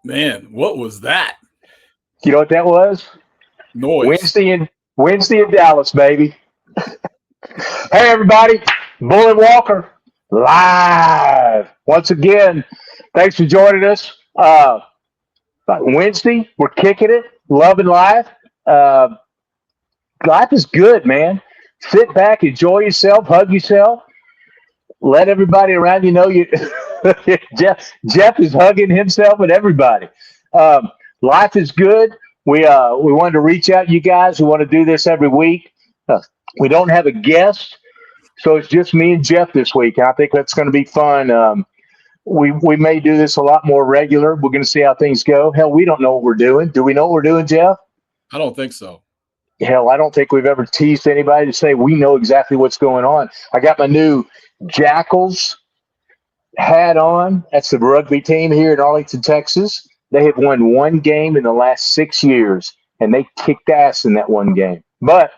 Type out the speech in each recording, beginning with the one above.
Man, what was that You know what that was? noise? Wednesday in Dallas, baby. Hey, everybody. Bullet Walker live once again. Thanks for joining us. Wednesday, we're kicking it, loving life. Uh, Life is good, man. Sit back, enjoy yourself, hug yourself, let everybody around you know you. Jeff is hugging himself and everybody. Um, Life is good. We wanted to reach out to you guys. We want to do this every week. Uh, we don't have a guest, so it's just me and Jeff this week. I think that's going to be fun. We may do this a lot more regular. We're going to see how things go. Hell, we don't know what we're doing. Do we know what we're doing, Jeff? I don't think so. Hell, I don't think we've ever teased anybody to say we know exactly what's going on. I got my new Jackals hat on. That's the rugby team here in Arlington, Texas. They have won one game in the last 6 years, and they kicked ass in that one game. But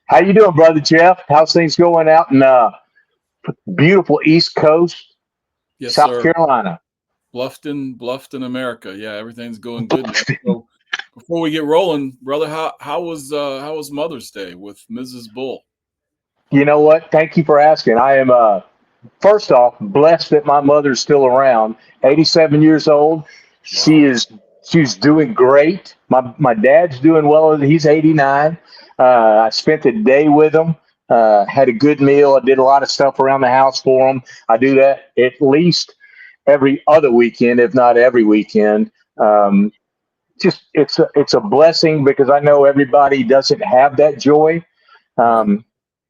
how you doing, brother Jeff? How's things going out in beautiful East Coast, Yes, South sir. Carolina? Bluffton, America. Yeah, everything's going good, man. So before we get rolling, brother, how was Mother's Day with Mrs. Bull? You know what? Thank you for asking. I am first off blessed that my mother's still around. 87 years old. She Wow. is she's doing great. My dad's doing well. He's 89. I spent the day with him. Had a good meal. I did a lot of stuff around the house for him. I do that at least every other weekend, if not every weekend. Just it's a blessing because I know everybody doesn't have that joy. Right. Um,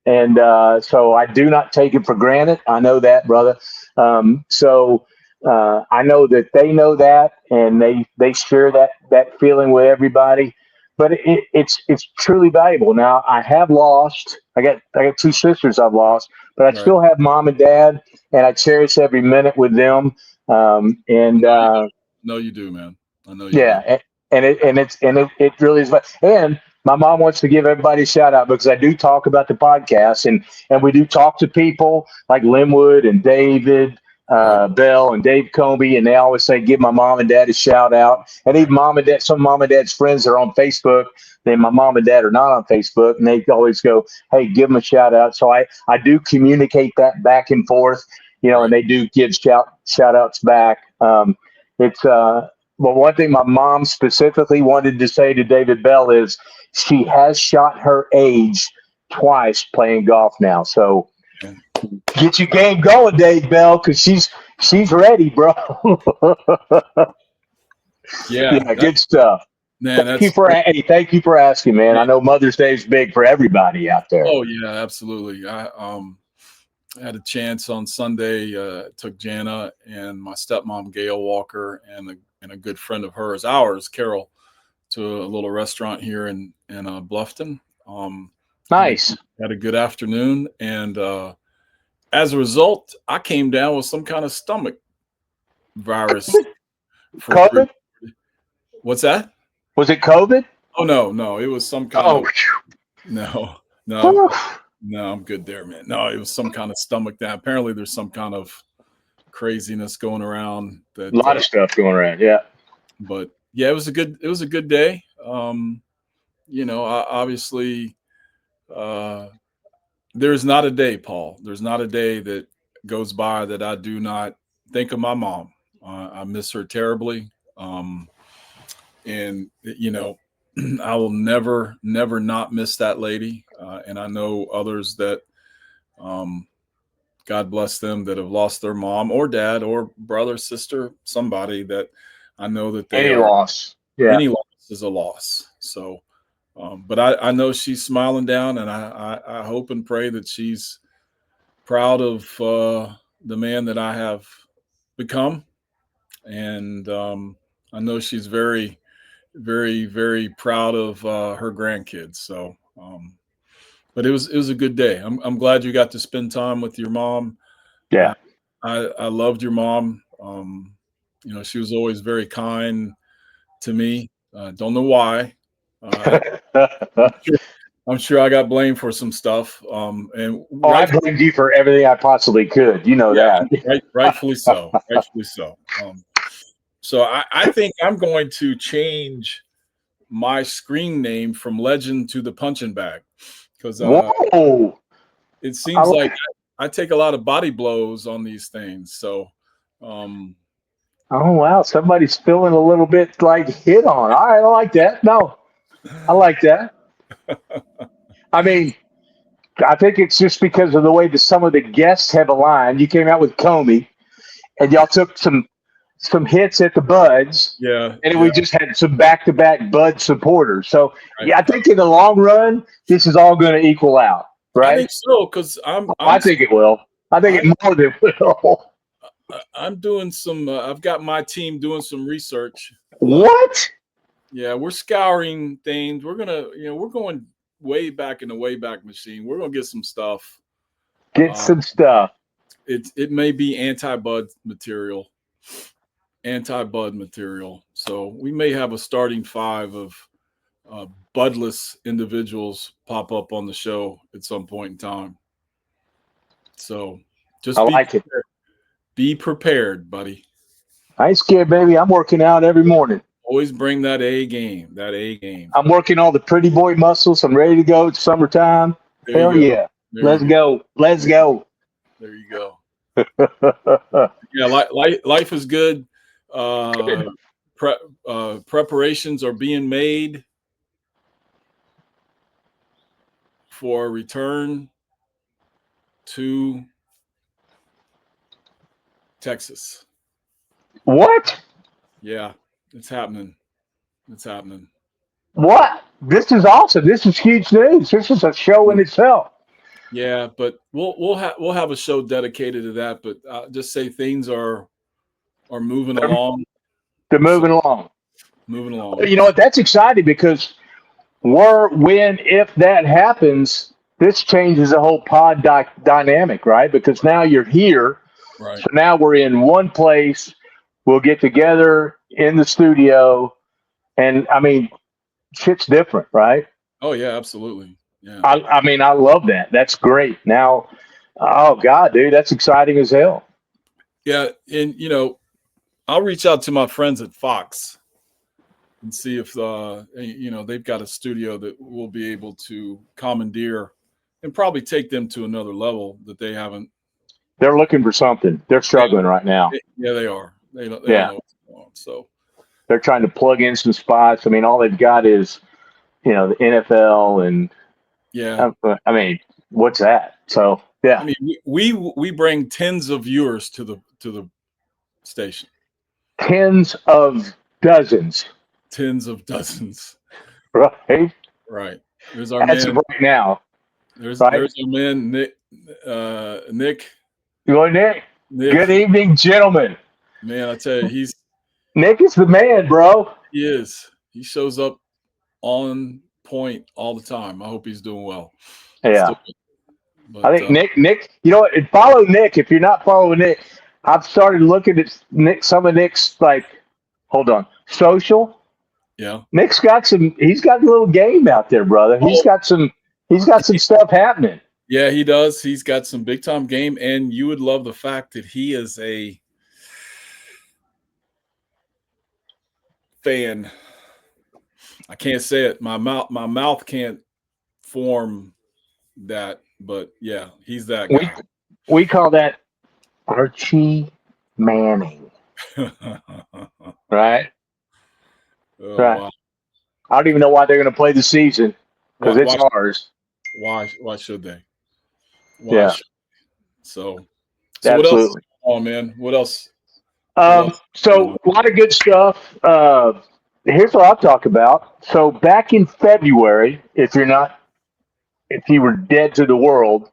and so I do not take it for granted. I know that, brother. I know that they know that, and they share that feeling with everybody. But it's truly valuable. Now I have lost. I got two sisters I've lost, but I Right. still have mom and dad, and I cherish every minute with them. I And know you do. No, you do, man. I know you do. Yeah, and it really is. And my mom wants to give everybody a shout out because I do talk about the podcast, and we do talk to people like Linwood and David Right. Bell and Dave Comey, and they always say give my mom and dad a shout out. And even Right. mom and dad, some mom and dad's friends are on Facebook. Then my mom and dad are not on Facebook, and they always go, "Hey, give them a shout out." So I do communicate that back and forth, and Right. they do give shout outs back. It's Well, one thing my mom specifically wanted to say to David Bell is she has shot her age twice playing golf now. So Man. get your game going, Dave Bell, because she's ready, bro. Yeah, Yeah, good stuff. man, Thank you for asking, man. yeah. I know Mother's Day is big for everybody out there. Oh yeah, absolutely. I had a chance on Sunday. Took Jana and my stepmom Gail Walker and a good friend of hers, ours, Carol, to a little restaurant here in Bluffton. Um, had a Nice. had a good afternoon, and as a result, I came down with some kind of stomach virus for three. COVID? What's that? Was it COVID? Oh no, it was some kind Oh, of no, no, whew. no. I'm good there, man. No, it was some kind of stomach that apparently there's some kind of craziness going around A that. lot of stuff going around. Yeah. But yeah, it was a good day. Obviously, uh, there's not a day, Paul. There's not a day that goes by that I do not think of my mom. I miss her terribly. And I will never not miss that lady. And I know others that, um, God bless them, that have lost their mom or dad or brother, sister, somebody that I know that they Any are. loss. Yeah. Any loss is a loss. So, but I know she's smiling down, and I hope and pray that she's proud of the man that I have become, and I know she's very, very, very proud of her grandkids. So, but it was a good day. I'm glad you got to spend time with your mom. Yeah. I I loved your mom. She was always very kind to me. Don't know why. Uh, I'm sure, I'm sure I got blamed for some stuff. And Oh, I blamed you for everything I possibly could. You know yeah, that. rightfully so. Rightfully so. So I think I'm going to change my screen name from Legend to the Punching Bag because Whoa! it I seems like like. I take a lot of body blows on these things. So, um, Oh wow! Somebody's feeling a little bit like hit on. All right, I like that. No, I like that. I mean, I think it's just because of the way that some of the guests have aligned. You came out with Comey, and y'all took some hits at the Buds, yeah, and yeah, we just had some back-to-back Bud supporters. So right. yeah, I think in the long run, this is all going to equal out, I right? think so because Oh, I think it will. I think I'm it more than will. I'm doing some. I've got my team doing some research. What? Yeah, we're scouring things. We're gonna, we're going way back in the Wayback Machine. We're gonna get some stuff. Get Uh, some stuff. it may be anti bud material. So we may have a starting five of uh, budless individuals pop up on the show at some point in time. So I just like it. be prepared, buddy. I ain't scared, baby. I'm working out every morning. Always bring that A game. That A game. I'm working all the pretty boy muscles. I'm ready to go. It's summertime. There Hell you go. yeah. There Let's you go. go. Let's go. There you go. Yeah, life is good. Uh, pre- Preparations are being made for a return to Texas. What? Yeah, it's happening. It's happening. What? This is awesome. This is huge news. This is a show in itself. Yeah, but we'll have a show dedicated to that. But just say things are moving They're, along. they're So moving along. moving along. You know what? That's exciting because when, if that happens, this changes the whole dynamic, right? Because now you're here. Right. So now we're in one place. We'll get together in the studio. And I mean, shit's different, right? Oh yeah, absolutely. Yeah. I mean, I love that. That's great. Now, oh God, dude, that's exciting as hell. Yeah, and I'll reach out to my friends at Fox and see if they've got a studio that we'll be able to commandeer and probably take them to another level that they haven't. They're looking for something. They're struggling right now. Yeah, they are. They don't Yeah, know what's going on. So they're trying to plug in some spots. I mean, all they've got is the NFL, and yeah, I mean, what's that? So I yeah, mean we bring tens of viewers to the station, tens of dozens, tens of dozens. right? Right. There's our As of man. right now, There's right? there's our man Nick. Nick. You go, Nick. Good Nick. evening, gentlemen. Man, I tell you, Nick is the man, bro. he is. He shows up on point all the time. I hope he's doing well. Still, Yeah. I but think Nick, you know what? And follow Nick. If you're not following Nick, I've started looking at some of Nick's like, hold on, social. yeah. Nick's got some. He's got a little game out there, brother. He's Oh, got some. He's got some stuff happening. yeah, he does. He's got some big time game, and you would love the fact that he is a fan. I can't say it. My mouth can't form that, but yeah, he's that We guy. we call that Archie Manning, Oh right? Right. wow. I don't even know why they're going to play the season because Why, it's why ours. why should they? Why Yeah, should so what else is absolutely. going on, man? What else is going So on? a lot of good stuff. Here's what I'll talk about. So back in February, if you were dead to the world,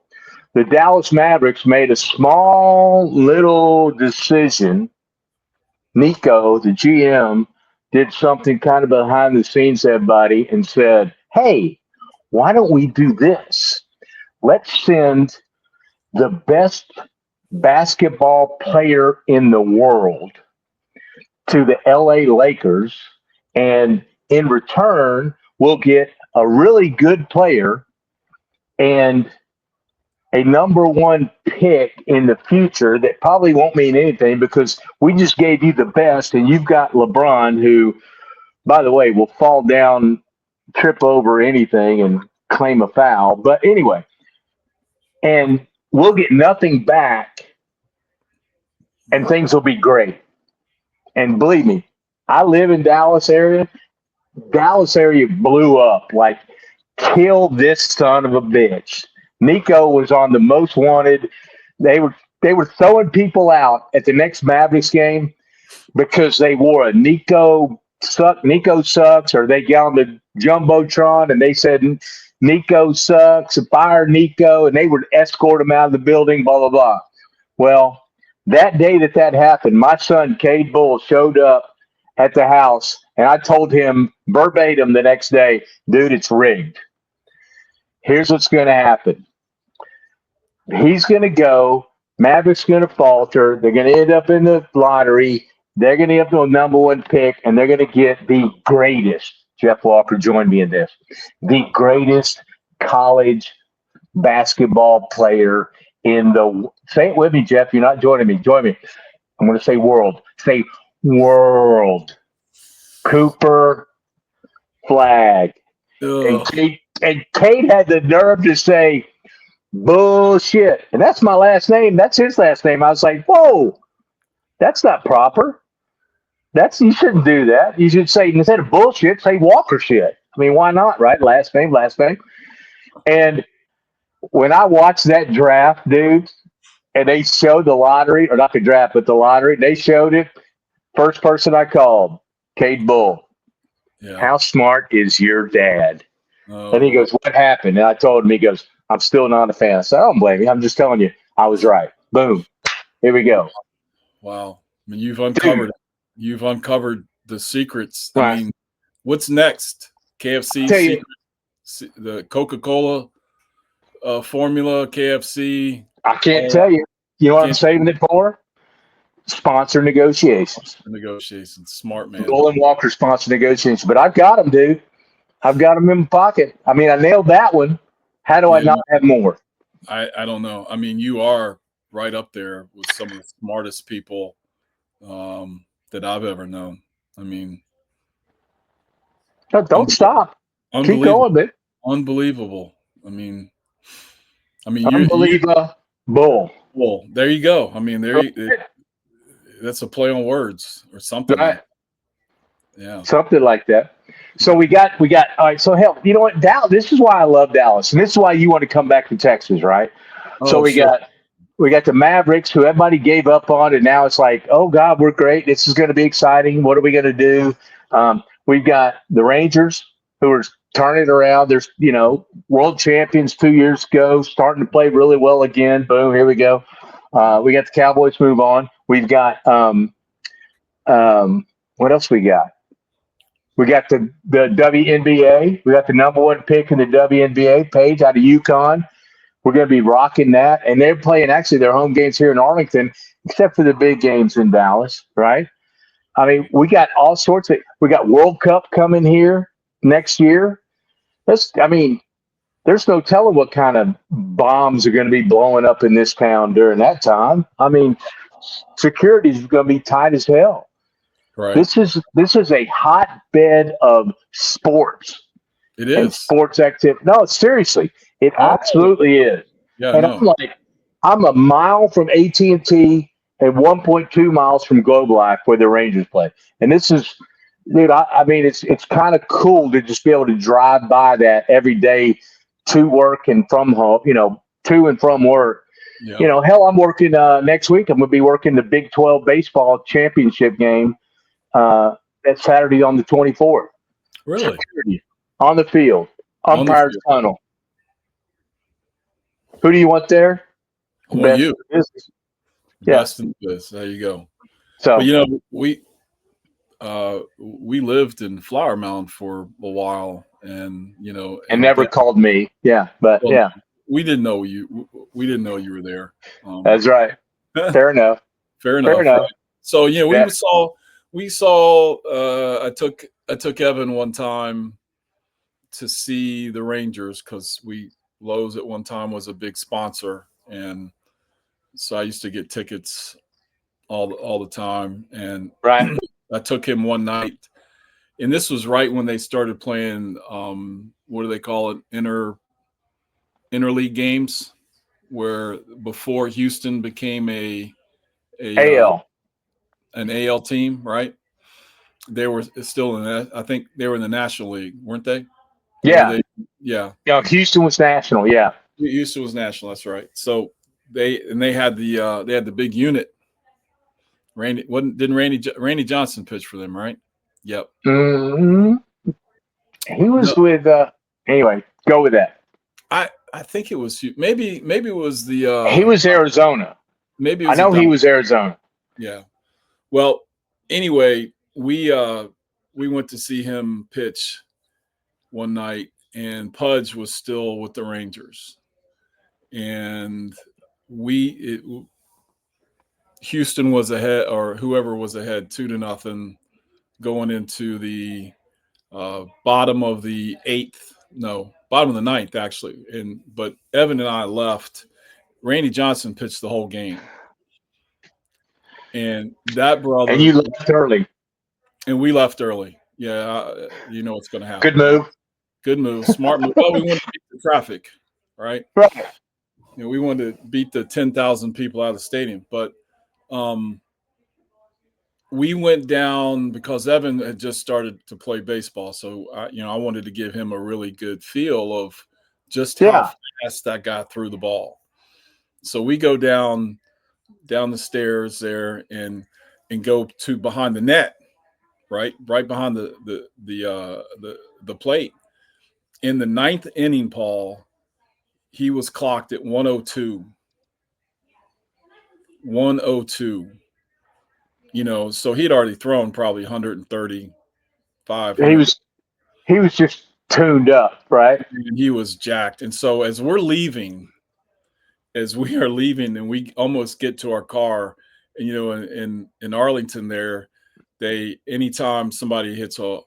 the Dallas Mavericks made a small little decision. Nico, the GM, did something kind of behind the scenes, everybody, and said, "Hey, why don't we do this? Let's send the best basketball player in the world to the LA Lakers, and in return, we'll get a really good player, and a number one pick in the future that probably won't mean anything because we just gave you the best, and you've got LeBron, who, by the way, will fall down, trip over anything, and claim a foul. But anyway, and we'll get nothing back, and things will be great. And believe me, I live in Dallas area. Dallas area blew up. Like, kill this son of a bitch. Nico was on the most wanted. They were throwing people out at the next Mavericks game because they wore a Nico sucks, or they got on the jumbotron and they said Nico sucks, fire Nico, and they would escort him out of the building. Blah blah blah. Well, that day that happened, my son Cade Bull showed up at the house, and I told him verbatim the next day, dude, it's rigged. Here's what's going to happen. He's going to go. Maverick's going to falter. They're going to end up in the lottery. They're going to end up with a number one pick, and they're going to get the greatest. Jeff Walker joined me in this. The greatest college basketball player in the. Say it with me, Jeff. You're not joining me. Join me. I'm going to say world. Say world. Cooper Flag. And Kate had the nerve to say bullshit. And that's my last name. That's his last name. I was like, whoa, that's not proper. You shouldn't do that. You should say, instead of bullshit, say Walker shit. I mean, why not, right? Last name. And when I watched that draft, dude, and they showed the lottery, or not the draft, but the lottery, they showed it. First person I called, Cade Bull. Yeah. How smart is your dad? Oh. And he goes, what happened? And I told him, he goes, I'm still not a fan. I said, I don't blame you. I'm just telling you, I was right. Boom. Here we go. Wow. I mean, you've uncovered the secrets. Right. I mean, what's next? KFC secret, the Coca-Cola formula, KFC. I can't tell you. You know what I'm saving it for? Sponsor negotiations. Smart man. Golden Walker sponsor negotiations. But I've got them, dude. I've got them in my pocket. I mean, I nailed that one. How do I not have more? I don't know. I mean, you are right up there with some of the smartest people that I've ever known. I mean, don't stop. Keep going, man. Unbelievable. I mean, unbelievable. Well, there you go. I mean, that's a play on words or something. Right. Yeah. Something like that. So we got all right. So hell, you know what? Dallas, this is why I love Dallas. And this is why you want to come back to Texas, right? So we got the Mavericks, who everybody gave up on, and now it's like, oh God, we're great. This is going to be exciting. What are we going to do? We've got the Rangers, who are turning it around. There's, world champions 2 years ago, starting to play really well again. Boom, here we go. We got the Cowboys, move on. We've got what else we got? We got the WNBA. We got the number one pick in the WNBA, Paige out of UConn. We're going to be rocking that. And they're playing actually their home games here in Arlington, except for the big games in Dallas, right? I mean, we got all sorts of – we got World Cup coming here next year. There's no telling what kind of bombs are going to be blowing up in this town during that time. I mean, security is going to be tight as hell. Right. This is a hotbed of sports. It is. And sports activity. No, seriously, it absolutely is. Yeah, and I'm a mile from AT&T and 1.2 miles from Globe Life where the Rangers play. And this is, dude, I mean, it's kind of cool to just be able to drive by that every day to work and from home, to and from work. Yeah. Hell, I'm working next week. I'm going to be working the Big 12 baseball championship game. That's Saturday on the 24th. Really? On the field. Umpire's tunnel. Who do you want there? I want you. Best in the biz. There you go. So, but, we lived in Flower Mound for a while, and never called me. Yeah, but we didn't know you. We didn't know you were there. That's right. Fair enough. Fair enough. Right? So we saw. I took Evan one time to see the Rangers because we Lowe's at one time was a big sponsor, and so I used to get tickets all the time. And Right. I took him one night, and this was right when they started playing what do they call it, interleague games, where before Houston became a AL. an AL team, right? They were still in that. I think they were in the National League, weren't they? Or were Yeah. they? Yeah, Houston was national. Yeah. Houston was national. That's right. So they had the big unit. Randy wasn't didn't Randy Johnson pitch for them, right? Yep. Hmm. He was No, with. Anyway, go with that. I think it was maybe it was He was Arizona. maybe it I was a know he was Arizona. yeah. Well, anyway, we went to see him pitch one night, and Pudge was still with the Rangers, and Houston was ahead, or whoever was ahead, 2-0, going into the bottom of the eighth, no, bottom of the ninth actually, but Evan and I left. Randy Johnson pitched the whole game, and that And brother, you left early. and we left early. Yeah, you know what's going to Good happen, right? move. Good move, smart move. Well, we wanted to beat the traffic, right? Right. We wanted to beat the 10,000 people out of the stadium, but um, we went down because Evan had just started to play baseball, so I wanted to give him a really good feel of just how Yeah. fast that guy threw the ball. So we go down the stairs there and go to behind the net, right behind the plate. In the ninth inning, Paul, he was clocked at 102. 102. So he'd already thrown probably 135, He 100, was just tuned up, right? and he was jacked. And so as we are leaving and we almost get to our car, and in Arlington there, anytime somebody hits a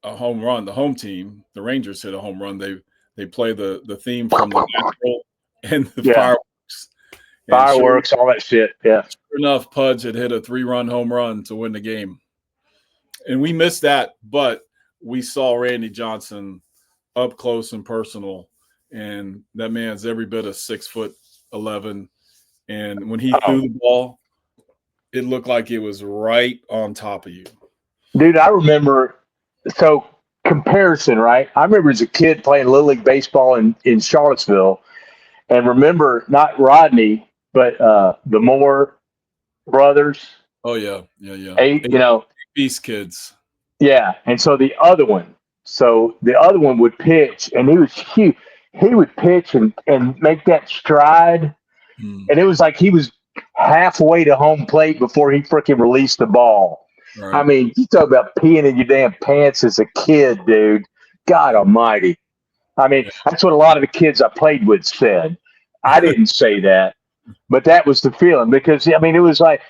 home run, the home team, the Rangers hit a home run, they play the theme from the Natural and the Yeah. fireworks. And Fireworks, all that shit. Yeah. sure enough, Pudge had hit a 3-run home run to win the game. And we missed that, but we saw Randy Johnson up close and personal. And that man's every bit of 6'11". And when he threw the ball, it looked like it was right on top of you. Dude, I remember. So, comparison, right? I remember as a kid playing Little League Baseball in Charlottesville, and remember not Rodney, but the Moore brothers. Oh yeah, yeah. Eight, Beast kids. yeah. And so the other one would pitch, and he was huge. He would pitch and make that stride, and it was like he was halfway to home plate before he freaking released the ball. Right. I mean, you talk about peeing in your damn pants as a kid, dude. God almighty. I mean, that's what a lot of the kids I played with said. I didn't say that, but that was the feeling because, I mean, it was like,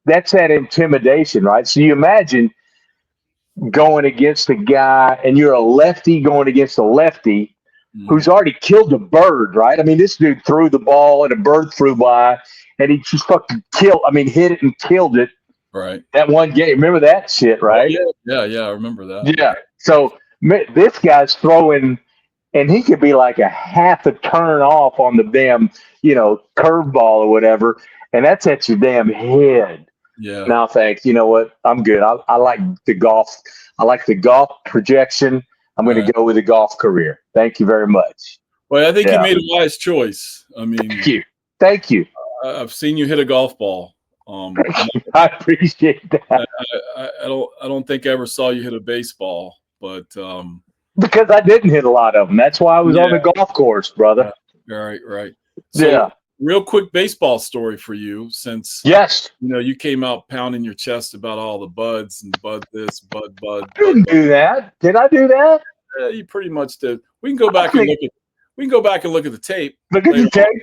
that's that intimidation, right? So you imagine going against a guy and you're a lefty going against a lefty who's already killed a bird, right? I mean, this dude threw the ball and a bird flew by and he just fucking hit it and killed it. Right. That one game. Remember that shit, right? Oh, yeah. I remember that. Yeah. So this guy's throwing, and he could be like a half a turn off on the damn, curveball or whatever, and that's at your damn head. Yeah. No, thanks. You know what? I'm good. I like the golf. I like the golf projection. I'm going to go with a golf career. Thank you very much. Well, I think you made a wise choice. I mean, Thank you. I've seen you hit a golf ball. I appreciate that. I don't think I ever saw you hit a baseball, but because I didn't hit a lot of them. That's why I was on the golf course, brother. Right. So, real quick baseball story for you, since you came out pounding your chest about all the buds and bud this, bud. I didn't do that. Did I do that? You pretty much did. We can go back and look at the tape. Look at the tape.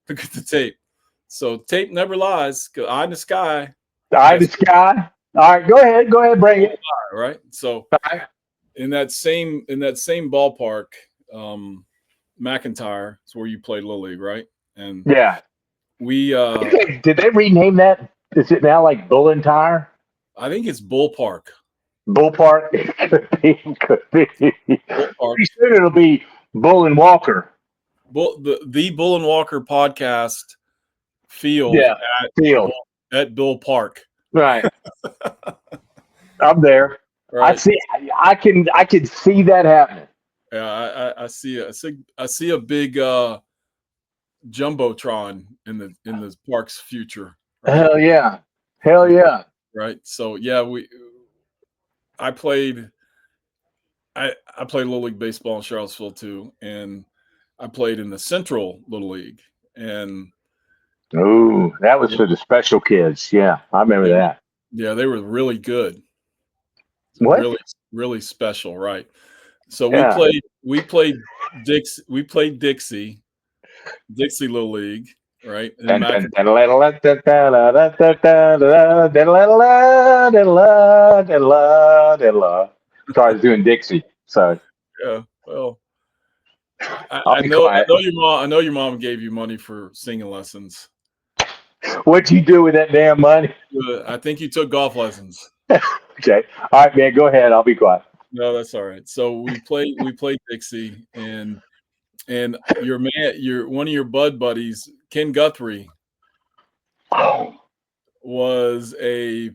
Look at the tape. So tape never lies. Eye in the sky. Eye in the sky. All right, go ahead, bring it. All right. So in that same ballpark, McIntyre. It's where you played Little League, right? And Yeah. we, Did they rename that? Is it now like Bull and Tire? I think it's Bull Park. Bull Park? Could be. Could be. Bull Park. Pretty soon it'll be Bull and Walker. The Bull and Walker podcast field Yeah. Field. at Bull Park. Right. I'm there. I Right. see. I can see that happening. Yeah, I see a big jumbotron in the park's future. Right? Hell yeah. Hell yeah. Right. So yeah, I played Little League baseball in Charlottesville too, and I played in the Central Little League, and Ooh, that was for the special kids. Yeah, I remember that. yeah, they were really good, What? really really special, right? So Yeah. we played Dixie Little League, right? And Sorry, I was doing Dixie. So yeah, well, I'll be quiet. I know your mom gave you money for singing lessons. What'd you do with that damn money? I think you took golf lessons. Okay. All right, man. Go ahead. I'll be quiet. No, that's all right. So we played Dixie, and one of your bud buddies, Ken Guthrie, was a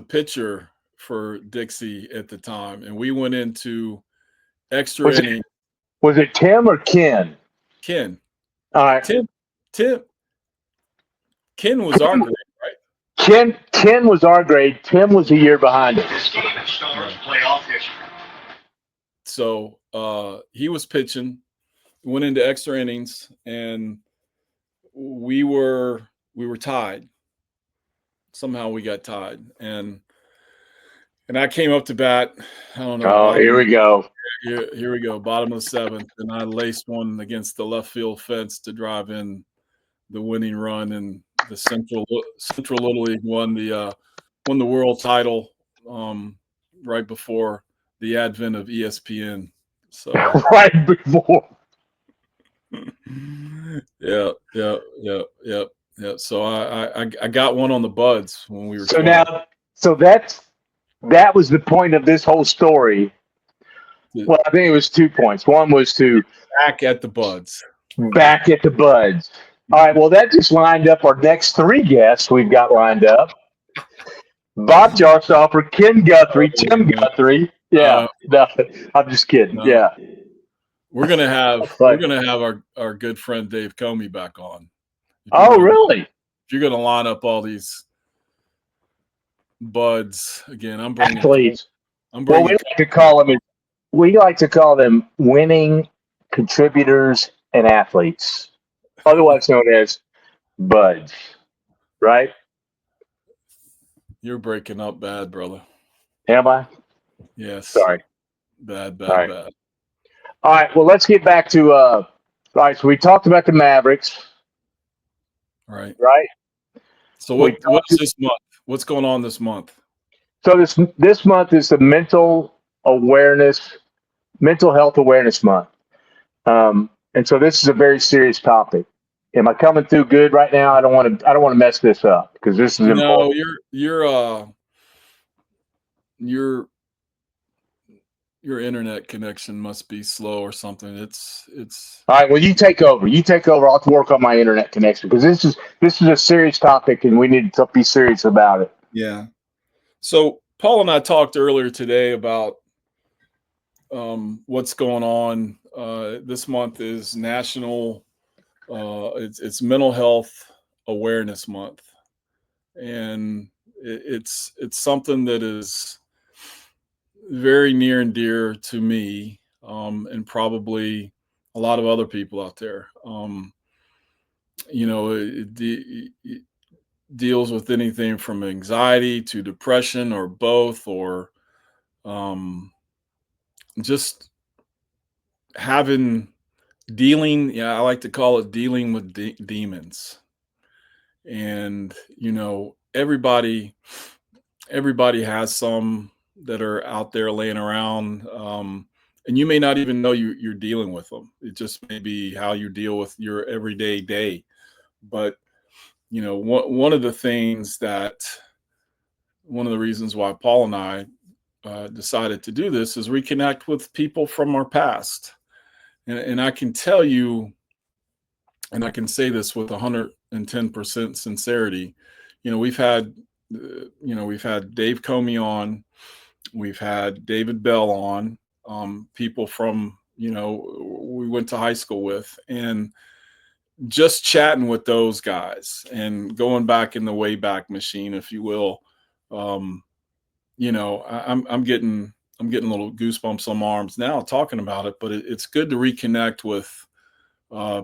pitcher for Dixie at the time, and we went into extra inning. Was it Tim or Ken? Ken. All right. Ken was our grade, right? Ken was our grade. Tim was a year behind us. So he was pitching, went into extra innings, and we were tied. Somehow we got tied, and I came up to bat. I don't know. Oh, here we go. Here we go. Bottom of the seventh, and I laced one against the left field fence to drive in the winning run, and the Central Little League won the world title right before the advent of ESPN. So right before. Yeah. So I got one on the buds when we were. So 12. That was the point of this whole story. Well, I think it was 2 points. One was to back at the buds. Back at the buds. All right. Well, that just lined up our next 3 guests we've got lined up. Bob Jarstoffer, Ken Guthrie, Tim Guthrie. Yeah. No, I'm just kidding. No. Yeah. We're gonna have our good friend Dave Comey back on. Really? If you're gonna line up all these buds again, I'm bringing athletes. Well, we like to call them winning contributors and athletes, otherwise known as buds. Right? You're breaking up bad, brother. Am I? Yes. Sorry. Bad. All right. Well, let's get back to all right. So we talked about the Mavericks. Right. So what's this month? What's going on this month? So this month is the mental health awareness month, and so this is a very serious topic. Am I coming through good right now? I don't want to mess this up because this is important. Your internet connection must be slow or something. It's all right. Well, you take over. I'll work on my internet connection because this is a serious topic and we need to be serious about it. Yeah. So Paul and I talked earlier today about what's going on. This month is National. It's Mental Health Awareness Month, and it's something that is very near and dear to me, and probably a lot of other people out there. It deals with anything from anxiety to depression or both, or just dealing. I like to call it dealing with demons. And, everybody has some that are out there laying around. and you may not even know you're dealing with them. It just may be how you deal with your everyday day. But one of the things that one of the reasons why Paul and I decided to do this is reconnect with people from our past. And I can tell you, and I can say this with 110% sincerity, we've had, we've had Dave Comey on, we've had David Bell on, people from, we went to high school with, and just chatting with those guys and going back in the Wayback Machine, if you will. Um, I'm getting a little goosebumps on my arms now talking about it, but it's good to reconnect with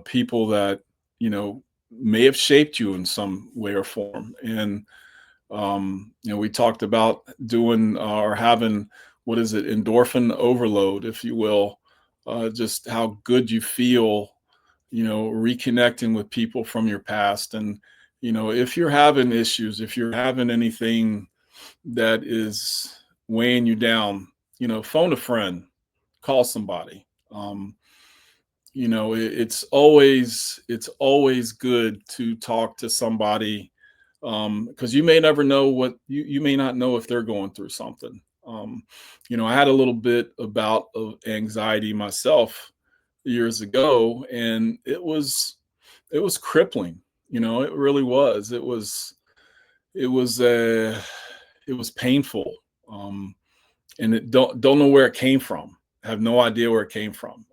people that may have shaped you in some way or form. And we talked about doing or having, what is it, endorphin overload, if you will, just how good you feel, reconnecting with people from your past. And if you're having issues, if you're having anything that is weighing you down, phone a friend, call somebody. It's always good to talk to somebody, because you may never know what you may not know if they're going through something. I had a little bit about of anxiety myself years ago, and it was crippling. It really was. It was it was painful, um, and it don't know where it came from. Have no idea where it came from.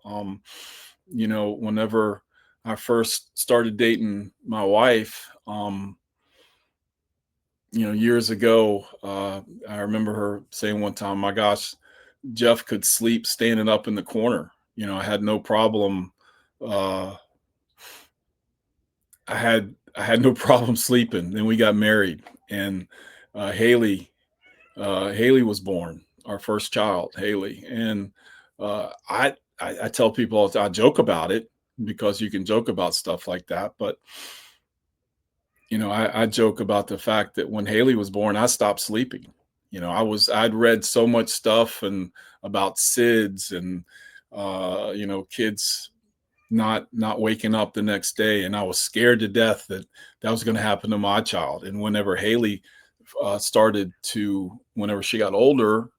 Whenever I first started dating my wife, years ago, I remember her saying one time, "My gosh, Jeff could sleep standing up in the corner." I had no problem. Uh, I had no problem sleeping. Then we got married, and Haley was born, our first child, Haley. And I tell people all the time, I joke about it because you can joke about stuff like that. But, I joke about the fact that when Haley was born, I stopped sleeping. I'd read so much stuff and about SIDS and, kids not waking up the next day. And I was scared to death that that was going to happen to my child. And whenever Haley whenever she got older,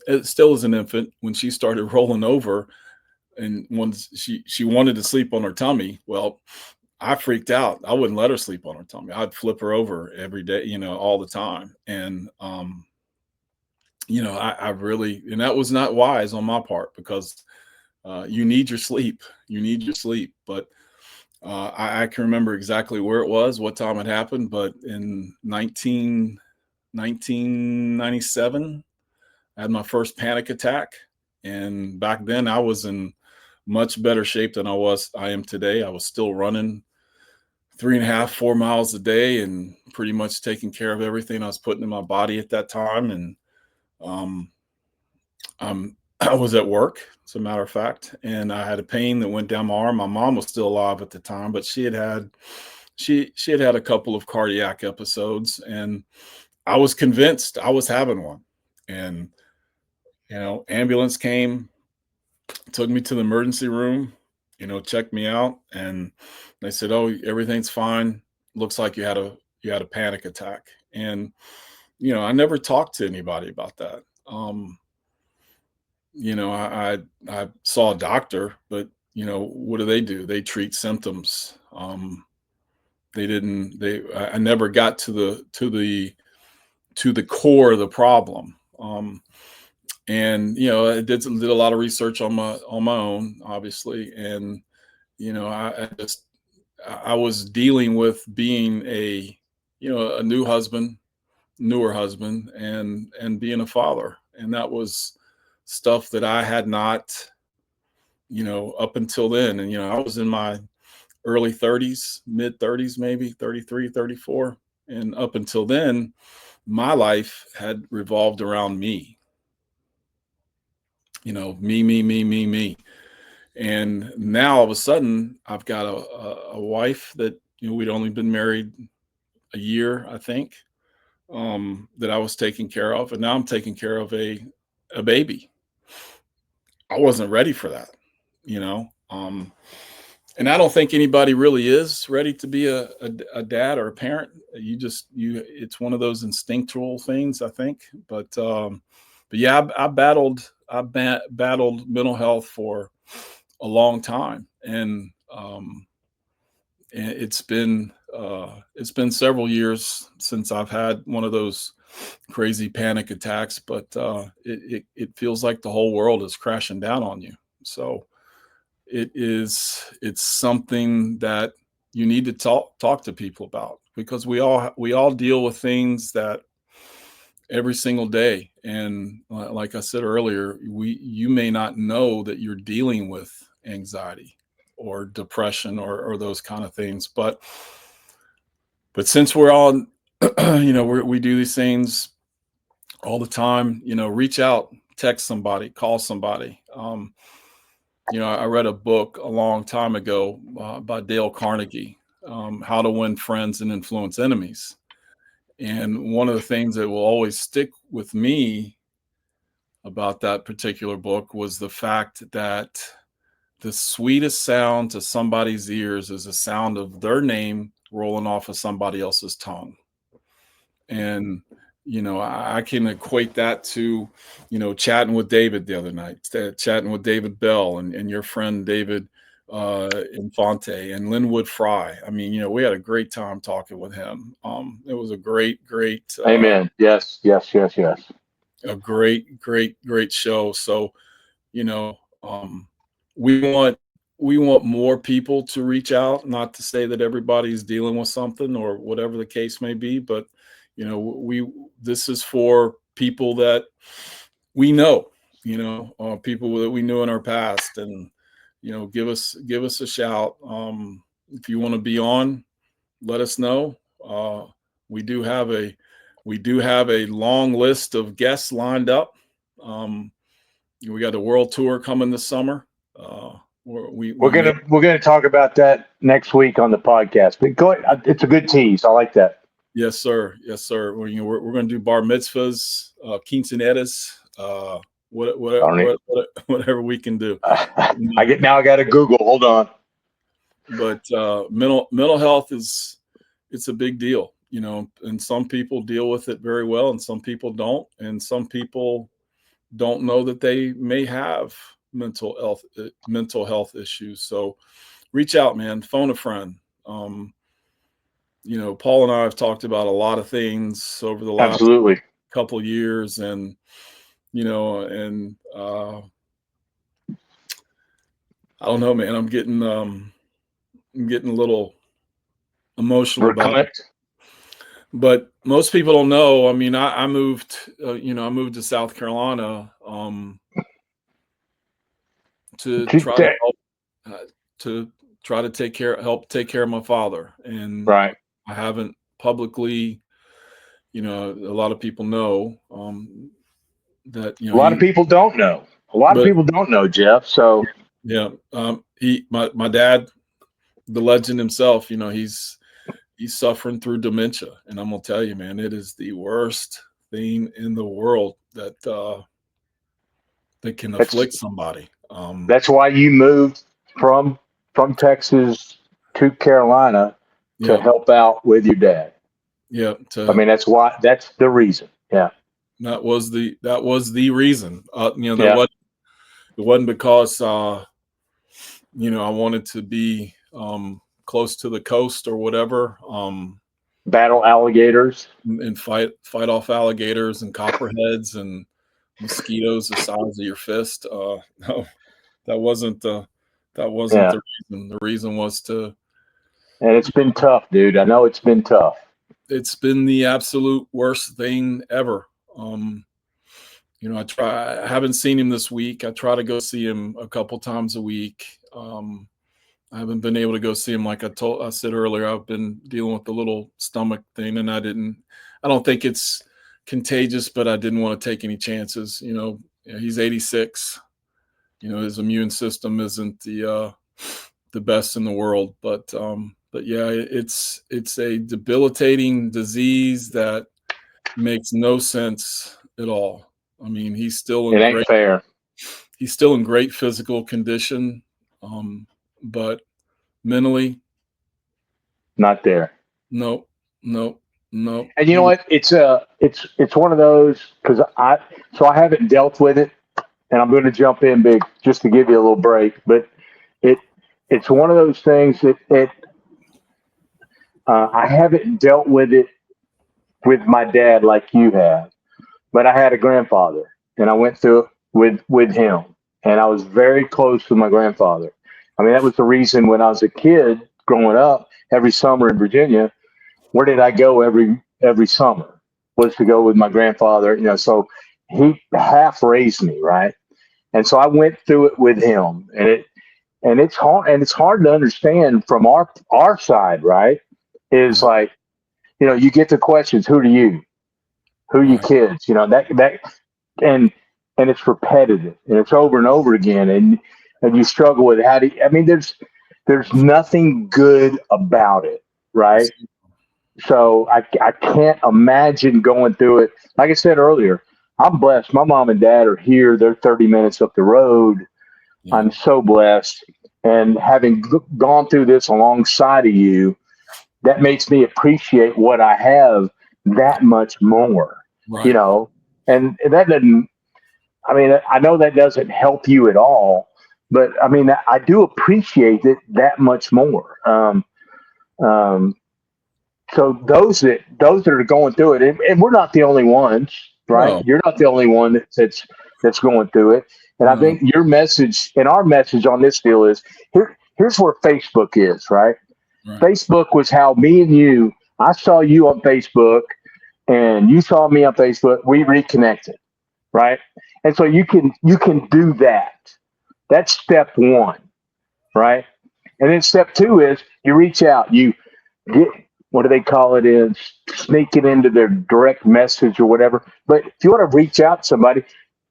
it still as an infant, when she started rolling over and once she wanted to sleep on her tummy, well, I freaked out. I wouldn't let her sleep on her tummy. I'd flip her over every day, all the time. And I really, and that was not wise on my part, because you need your sleep. You need your sleep. But I can remember exactly where it was, what time it happened. But in 1997, I had my first panic attack. And back then I was in much better shape than I am today. I was still running 3.5, 4 miles a day and pretty much taking care of everything I was putting in my body at that time. And um, I was at work, as a matter of fact, and I had a pain that went down my arm. My mom was still alive at the time, but she had a couple of cardiac episodes, and I was convinced I was having one. And ambulance came, took me to the emergency room, checked me out, and they said, "Oh, everything's fine. Looks like you had a panic attack." And I never talked to anybody about that. I saw a doctor, but what do? They treat symptoms. They didn't. I never got to the core of the problem. And I did a lot of research on my own, obviously. And I was dealing with being a newer husband, and being a father, and that was stuff that I had not, up until then. And I was in my early 30s, mid 30s, maybe 33, 34, and up until then my life had revolved around me. Me. And now all of a sudden I've got a wife that we'd only been married a year, I think, that I was taking care of, and now I'm taking care of a baby. I wasn't ready for that, and I don't think anybody really is ready to be a dad or a parent. It's one of those instinctual things, I think. But yeah, battled mental health for a long time, and it's been several years since I've had one of those crazy panic attacks. But it feels like the whole world is crashing down on you. So it's something that you need to talk to people about, because we all deal with things that every single day. And like I said earlier, you may not know that you're dealing with anxiety or depression or those kind of things, but since we're all we do these things all the time, reach out, text somebody, call somebody. I read a book a long time ago by Dale Carnegie, How to Win Friends and Influence Enemies. And one of the things that will always stick with me about that particular book was the fact that the sweetest sound to somebody's ears is the sound of their name rolling off of somebody else's tongue. And I can equate that to chatting with David the other night, chatting with David Bell and your friend David Infante and Linwood Fry. I mean, we had a great time talking with him. It was a great Amen. Yes, yes, yes, yes. a great show. So you know um, we want more people to reach out, not to say that everybody's dealing with something or whatever the case may be, but we this is for people that we know, people that we knew in our past. And give us a shout. If you want to be on, let us know. We do have a long list of guests lined up. um, we got a world tour coming this summer. Uh, we may. We're gonna talk about that next week on the podcast. But go ahead. It's a good tease. I like that. Yes, sir. Yes, sir. We're going to do bar mitzvahs, quinceaneras, whatever we can do. I got to Google. Hold on. But mental health it's a big deal, and some people deal with it very well, and some people don't, and some people don't know that they may have mental health issues. So reach out, man. Phone a friend. Paul and I have talked about a lot of things over the last Absolutely. couple of years, and I don't know, man. I'm getting a little emotional about it. But most people don't know. I mean, I moved, I moved to South Carolina to try to help, to try to help take care of my father. And Right. I haven't publicly, a lot of people know that A lot of people don't know. A lot of but people don't know, Jeff. So yeah, my dad, the legend himself, he's suffering through dementia, and I'm gonna tell you, man, it is the worst thing in the world that can that's afflict somebody. that's why you moved from Texas to Carolina to Yeah, help out with your dad. yeah. I mean, that's why. That's the reason. Yeah. That was the reason. There Yeah. was it wasn't because I wanted to be close to the coast or whatever. Battle alligators. And fight off alligators and copperheads and mosquitoes the size of your fist. No, that wasn't the Yeah. reason. The reason was to. And it's been tough, dude. I know it's been tough. It's been the absolute worst thing ever. I haven't seen him this week. I try to go see him a couple times a week. I haven't been able to go see him. Like I said earlier, I've been dealing with the little stomach thing, and I don't think it's contagious, but I didn't want to take any chances. He's 86. His immune system isn't the best in the world, but yeah, it's a debilitating disease that makes no sense at all. I mean, he's still It in ain't great fair. he's still in great physical condition, but mentally, Not there. nope, nope, nope. And you know what? It's one of those because I haven't dealt with it, and I'm going to jump in big just to give you a little break. But it it's one of those things that I haven't dealt with it with my dad like you have, but I had a grandfather, and I went through it with him, and I was very close with my grandfather. I mean, that was the reason when I was a kid growing up, every summer in Virginia, where did I go every summer? Was to go with my grandfather, you know. So he half raised me, right? And so I went through it with him, and it's hard to understand from our side, right? Is Right, like, you get the questions, who are you right. kids, that and and it's repetitive and it's over and over again, and you struggle with how do you, I mean, there's nothing good about it, right? So I can't imagine going through it. Like I said earlier, I'm blessed. My mom and dad are here. They're 30 minutes up the road. Yeah, I'm so blessed. And having gone through this alongside of you, that makes me appreciate what I have that much more, you right. know? And that doesn't, I mean, I know that doesn't help you at all, but I mean, I do appreciate it that much more. Um, so those that are going through it, and we're not the only ones, right? No, You're not the only one that's going through it. And I no. think your message and our message on this deal is here's where Facebook is, right? Right, Facebook was how me and you, I saw you on Facebook and you saw me on Facebook. We reconnected, right? And so you can do that. That's step one, right? And then step two is you reach out, you get, what do they call it, is sneak it into their direct message or whatever. But if you want to reach out to somebody,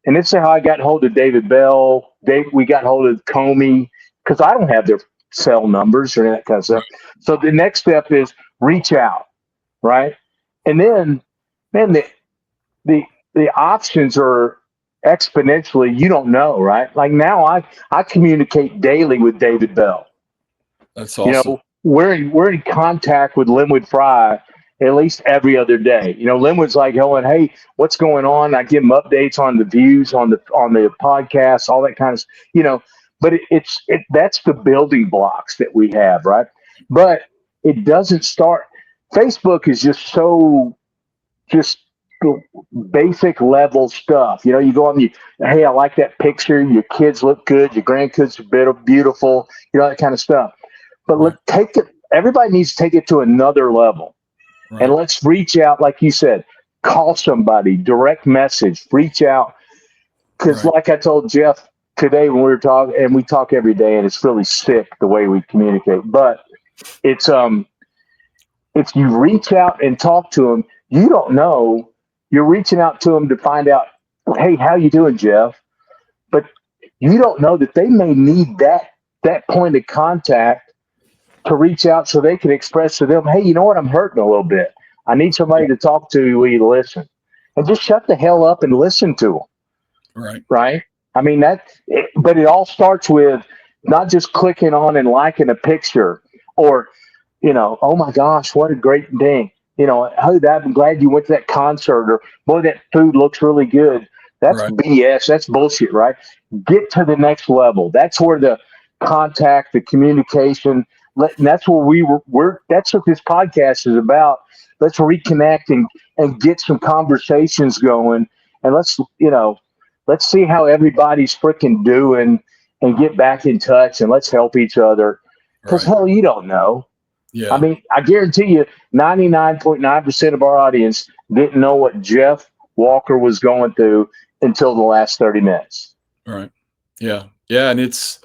and this is how I got hold of David Bell, we got hold of Comey, because I don't have their cell numbers or that kind of stuff. right, So the next step is reach out, right? And then, man, the the options are exponentially, you don't know, right? Like now I communicate daily with David Bell. that's You awesome. know, we're in contact with Linwood Fry at least every other day. You know, Linwood's like, Helen, hey, what's going on? I give him updates on the views on the podcast, all that kind of, you know. But that's the building blocks that we have, right? But it doesn't start. Facebook is just basic level stuff. You know, you go on the, hey, I like that picture. Your kids look good. Your grandkids are beautiful. You know, that kind of stuff. But Right, take it. Everybody needs to take it to another level, and right, let's reach out, like you said, call somebody, direct message, reach out. Because, right, like I told Jeff today when we were talking, and we talk every day, and it's really sick the way we communicate. But it's if you reach out and talk to them, you don't know. You're reaching out to them to find out, hey, how you doing, Jeff? But you don't know that they may need that point of contact to reach out so they can express to them, hey, you know what? I'm hurting a little bit. I need somebody to talk to. Will you listen? And just shut the hell up and listen to them, right, right? I mean, but it all starts with not just clicking on and liking a picture or, oh my gosh, what a great thing. Hey, I'm glad you went to that concert, or boy, that food looks really good. That's right, BS. That's bullshit, right? Get to the next level. That's where the contact, the communication, and that's where that's what this podcast is about. Let's reconnect and get some conversations going, and let's see how everybody's freaking doing, and get back in touch, and let's help each other. Because right. hell, you don't know. I Yeah, mean, I guarantee you, 99.9% of our audience didn't know what Jeff Walker was going through until the last 30 minutes. right. Yeah, yeah, and it's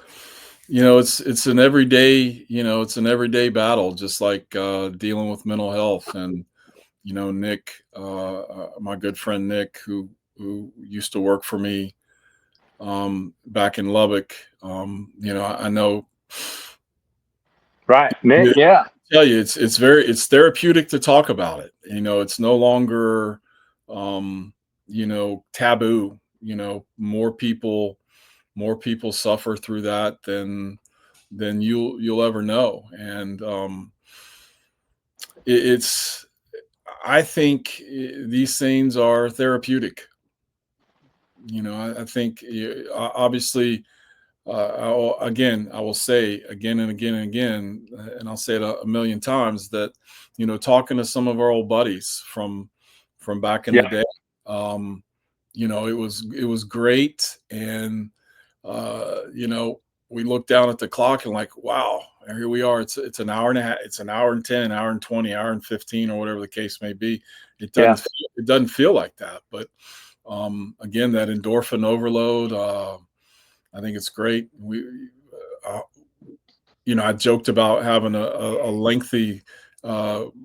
an everyday, it's an everyday battle, just like dealing with mental health. And Nick, my good friend Nick, who used to work for me back in Lubbock. I know. Right, Yeah, Nick? Yeah. tell you, it's therapeutic to talk about it. It's no longer taboo. More people more people suffer through that than you'll ever know. And it's I think these things are therapeutic. I think obviously, again, I will say again and again and again, and I'll say it a million times that talking to some of our old buddies from back in the Yeah. day, it was great, and we look down at the clock and like, wow, here we are. It's an hour and a half. It's an hour and 10, hour and 20, hour and 15, or whatever the case may be. It Yeah. doesn't feel like that, but again, that endorphin overload. I think it's great. Uh, I joked about having a lengthy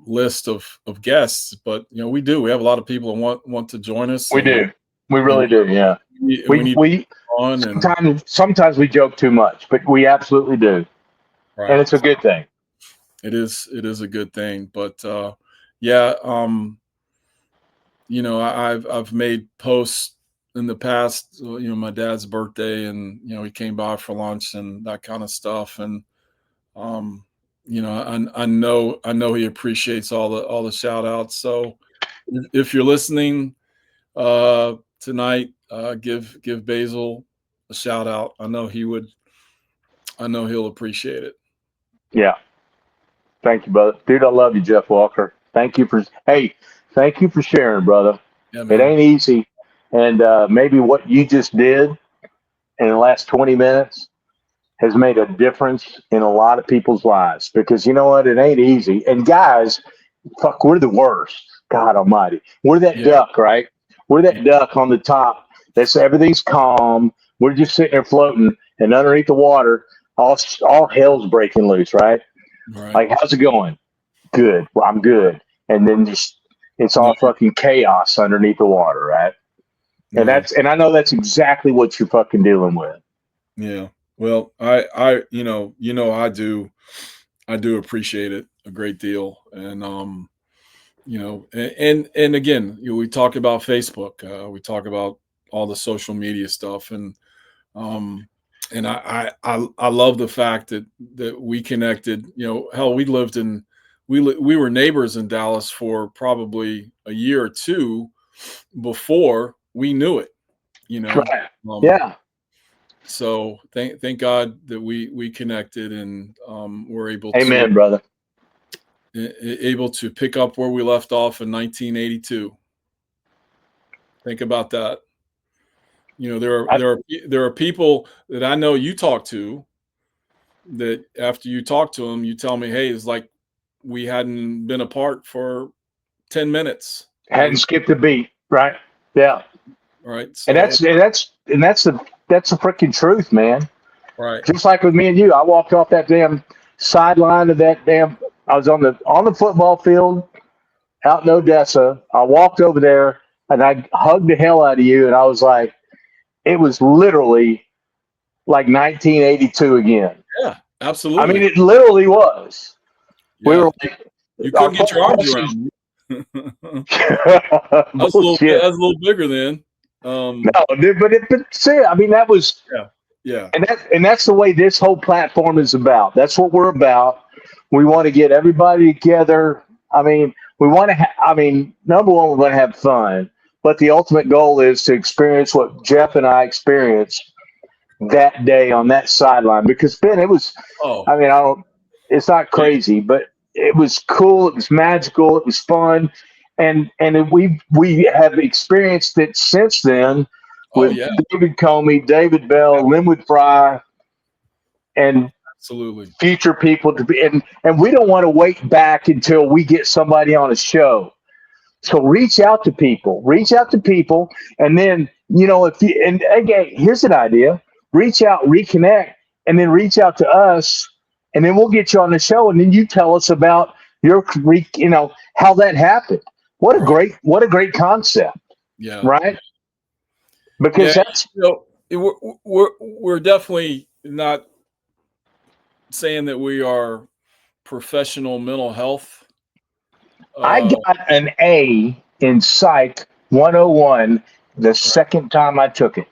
list of guests, but we have a lot of people that want to join us, We do. We and really do. Yeah. we need We on and sometimes we joke too much, but we absolutely do, and right. it's a good thing. It is a good thing, but yeah, I've made posts in the past, my dad's birthday, and he came by for lunch and that kind of stuff, and um, I know he appreciates all the shout outs. So if you're listening tonight, give Basil a shout out. I know he would. I know he'll appreciate it. Yeah. Thank you, brother. Dude, I love you, Jeff Walker. Thank you for sharing, brother. Yeah, It man. ain't easy. And maybe what you just did in the last 20 minutes has made a difference in a lot of people's lives, because you know what? It ain't easy. And guys, fuck, we're the worst. God almighty. We're that Yeah, duck, right? We're yeah, that duck on the top. That's everything's calm. We're just sitting there floating, and underneath the water, all hell's breaking loose, right? right. Like, how's it going? Good. Well, I'm good. And then just it's No, all fucking chaos underneath the water, right? no, And I know that's exactly what you're fucking dealing with. yeah. Well, I do appreciate it a great deal, and and again, we talk about Facebook, we talk about all the social media stuff, um, and I love the fact that we connected. Hell, we were neighbors in Dallas for probably a year or two before we knew it. You know, Right. um, Yeah. so thank God that we connected, and we're Amen, brother. able to pick up where we left off in 1982. Think about that. There are I, there are people that I know you talk to that after you talk to them, you tell me, "Hey, it's like we hadn't been apart for 10 minutes." hadn't skipped a beat, right? Yeah. Right. And So that's the freaking truth, man. right, Just like with me and you, I walked off that damn sideline of that damn. I was on the football field out in Odessa. I walked over there and I hugged the hell out of you, and I was like, it was literally like 1982 again. yeah, I mean, absolutely, it literally was. We yeah. were like, You our couldn't get first your arms question. around me. I was a little, Bullshit. I was a little bigger then. No, dude, but see, I mean, that was, Yeah, yeah, and that's the way this whole platform is about. That's what we're about. We want to get everybody together. I mean, we want to. I mean, number one, we want to have fun, but the ultimate goal is to experience what Jeff and I experienced that day on that sideline. Because Ben, it was. oh, I mean, I don't. It's not yeah, crazy, but it was cool. It was magical. It was fun, and we have experienced it since then oh with yeah, David Comey, David Bell, Linwood Fry, and absolutely. future people to be. And we don't want to wait back until we get somebody on a show. So reach out to people. Reach out to people, and then if you and again, here's an idea: reach out, reconnect, and then reach out to us, and then we'll get you on the show, and then you tell us about your how that happened. Right. What a great concept, Yeah, right? yeah. Because that's We're definitely not saying that we are professional mental health. I Uh, got an A in Psych 101 the right, second time I took it.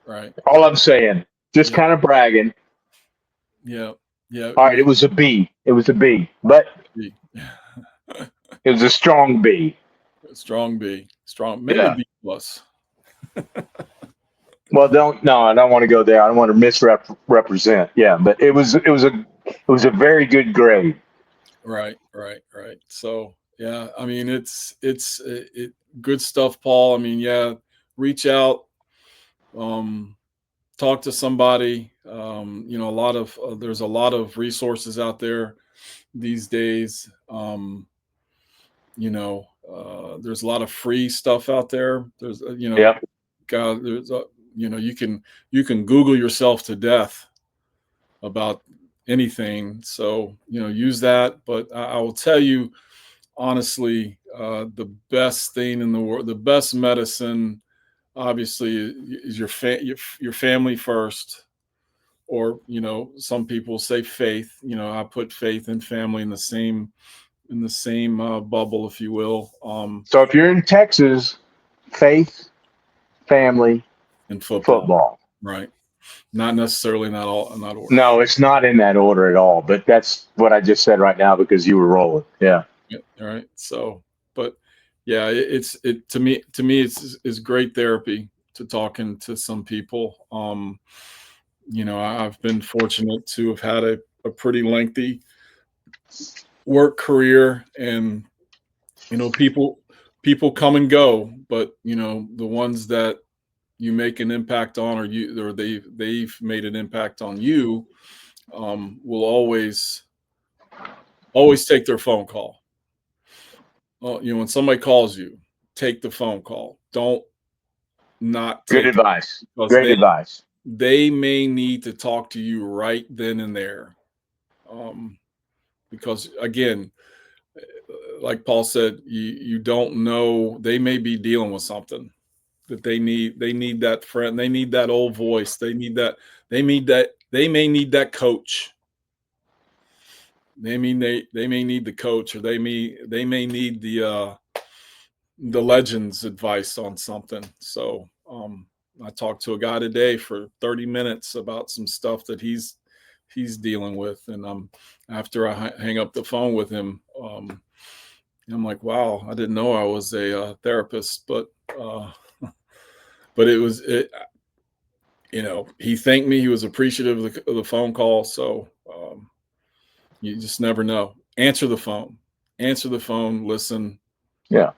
right. All I'm saying. just yeah, kind of bragging. yeah, yeah. All right, it was a B. It was a B, but it was a strong B. Strong B, strong, maybe Yeah. B plus. Well, I don't want to go there. I don't want to misrepresent. Yeah, but it was a very good grade. Right, right, right. So yeah, I mean, it good stuff, Paul. I mean, yeah, reach out, um, talk to somebody. A lot of there's a lot of resources out there these days. There's a lot of free stuff out there. There's Yep. God, you can Google yourself to death about anything. So use that. But I will tell you honestly, the best thing in the world, the best medicine, obviously, is your family first. Or some people say faith. I put faith and family in the same bubble, if you will. So if you're in Texas, faith, family, In football, football. right? Not necessarily, not order. No, it's not in that order at all. But that's what I just said right now because you were rolling. Yeah. Yeah, all right. So, but yeah, it to me it's great therapy to talking to some people. I've been fortunate to have had a pretty lengthy work career, and people come and go, but the ones that you make an impact on, or they've made an impact on you, will always take their phone call. When somebody calls you, take the phone call. Don't not Good take it, advice. because Great advice. they may need to talk to you right then and there. Um, because again, like Paul said, you don't know, they may be dealing with something that they need that friend, they need that old voice, they may need that coach. They may need the coach, or they may need the legends advice on something. So I talked to a guy today for 30 minutes about some stuff that he's dealing with, and after I hang up the phone with him, I'm like, wow, I didn't know I was a therapist. Uh, but he thanked me. He was appreciative of the phone call. So you just never know. Answer the phone, listen. Yeah.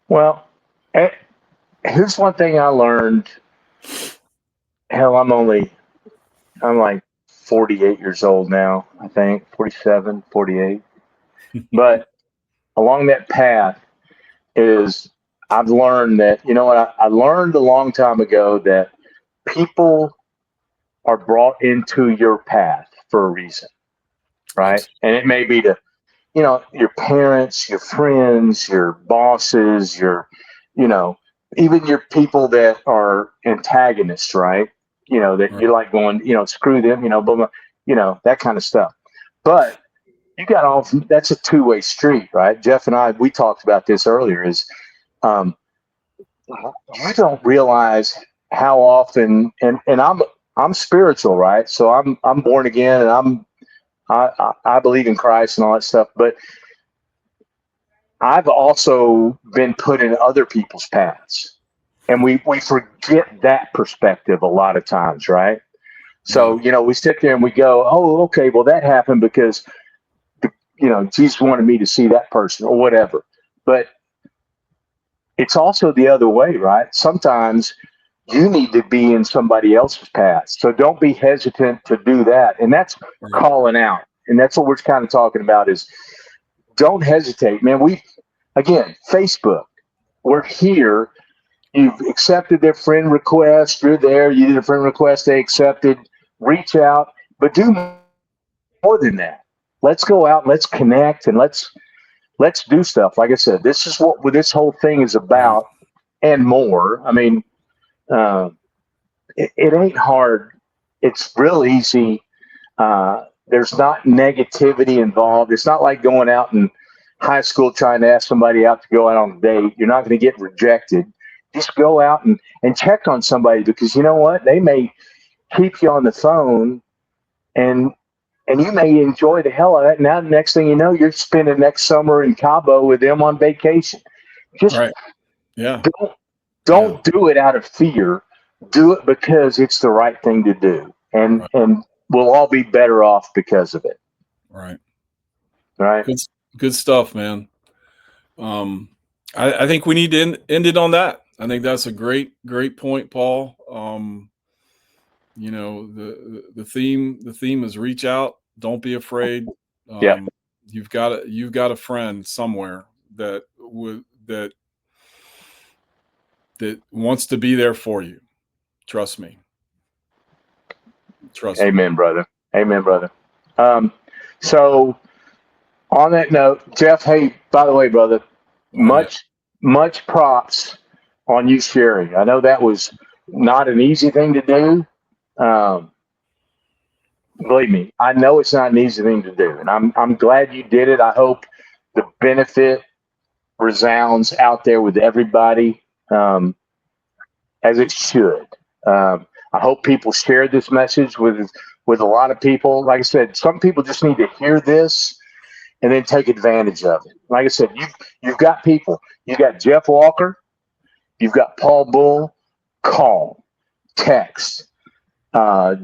Well, eh, here's one thing I learned. Hell, I'm like 48 years old now, I think, 47, 48. But along that path is I've learned that, you know what, I learned a long time ago that people are brought into your path for a reason, right? Absolutely. And it may be to, your parents, your friends, your bosses, you know, even your people that are antagonists, right? That Right. you're like going, screw them, blah, blah, that kind of stuff. But you got all that's a two-way street, right? Jeff and I, we talked about this earlier, is um, you don't realize how often, and I'm spiritual, right? So I'm born again, and I believe in Christ and all that stuff, but I've also been put in other people's paths, and we forget that perspective a lot of times, right? Yeah. So we sit there and we go, oh, okay, well that happened because Jesus wanted me to see that person or whatever. But it's also the other way, right? Sometimes you need to be in somebody else's path. So don't be hesitant to do that. And that's Right. calling out. And that's what we're kind of talking about is don't hesitate, man. Again, Facebook, we're here. You've accepted their friend request. You're there. You did a friend request. They accepted. Reach out, but do more than that. Let's go out and let's connect and let's do stuff. Like I said, this is what this whole thing is Right. about and more. I mean, uh, it ain't hard. It's real easy. There's not negativity involved. It's not like going out in high school trying to ask somebody out to go out on a date. You're not going to get rejected. just go out and check on somebody, because you know what? They may keep you on the phone, and you may enjoy the hell out of it. Now, the next thing you know, you're spending next summer in Cabo with them on vacation. Just Right. Yeah. don't Yeah. don't do it out of fear. Do it because it's the right thing to do, and Right. we'll all be better off because of it. Right. Right? Good stuff, man. I think we need to end it on that. I think that's a great point, Paul. The theme is reach out, don't be afraid. Yeah. You've got a friend somewhere that wants to be there for you. Trust me. Amen, brother. Amen, brother. So on that note, Jeff, hey, by the way, brother, Oh yeah. much props on you sharing. I know that was not an easy thing to do. Um, Believe me, I know it's not an easy thing to do, and I'm glad you did it. I hope the benefit resounds out there with everybody, as it should. I hope people share this message with a lot of people. Like I said, some people just need to hear this and then take advantage of it. Like I said, you've got people. You got Jeff Walker. You've got Paul Bull. Call, text,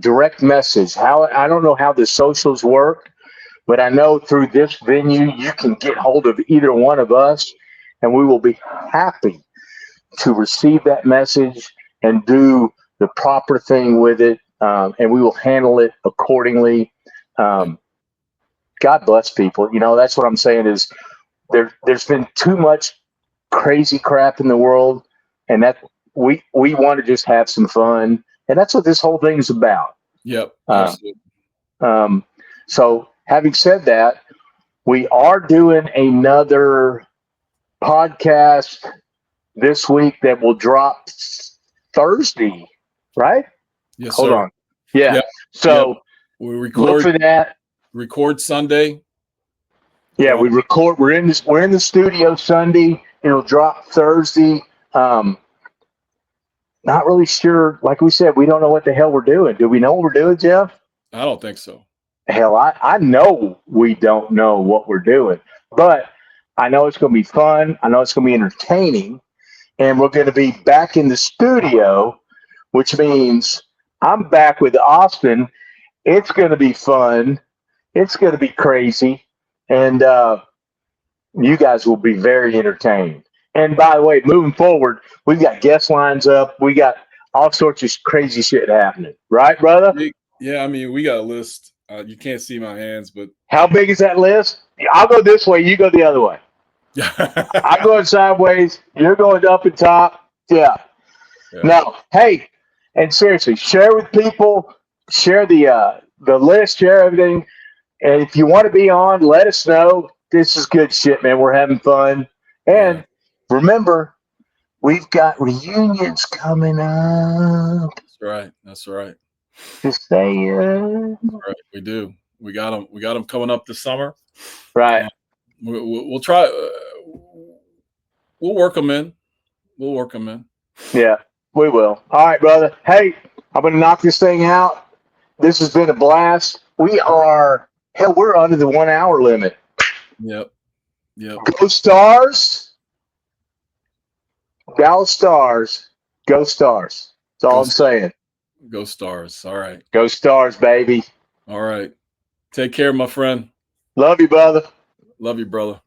direct message. How I don't know how the socials work, but I know through this venue you can get hold of either one of us, and we will be happy to receive that message and do the proper thing with it, and we will handle it accordingly. Um, God bless people. You know, that's what I'm saying is there's been too much crazy crap in the world, and that we want to just have some fun, and that's what this whole thing is about. Yep. Uh, Absolutely. so having said that, we are doing another podcast this week that will drop Thursday, right? Yes, Hold sir. on. Yeah. Yep. Yep. So We look for that. record Sunday. Yeah, we record. We're in the studio Sunday. It'll drop Thursday. Um, Not really sure. Like we said, we don't know what the hell we're doing. Do we know what we're doing, Jeff? I don't think so. Hell, I know we don't know what we're doing, but I know it's going to be fun. I know it's going to be entertaining, and we're going to be back in the studio, which means I'm back with Austin. It's going to be fun. It's going to be crazy, and you guys will be very entertained. And by the way, moving forward, we've got guest lines up. We got all sorts of crazy shit happening. Right, brother? Yeah, I mean, we got a list. You can't see my hands, but How big is that list? I'll go this way. You go the other way. I'm going sideways. You're going up and top. Yeah. No. Hey, and seriously, share with people. Share the list. Share everything. And if you want to be on, let us know. This is good shit, man. We're having fun. And remember, we've got reunions coming up. That's right. That's right. Just saying. Right. We do. We got them. We got them coming up this summer. Right. We'll try. We'll work them in. We'll work them in. Yeah, we will. All right, brother. Hey, I'm going to knock this thing out. This has been a blast. We're under the 1 hour limit. Yep. Yep. Go Stars. Dallas Stars. Go Stars. That's all I'm saying. Go Stars. All right. Go Stars, baby. All right. Take care, my friend. Love you, brother. Love you, brother.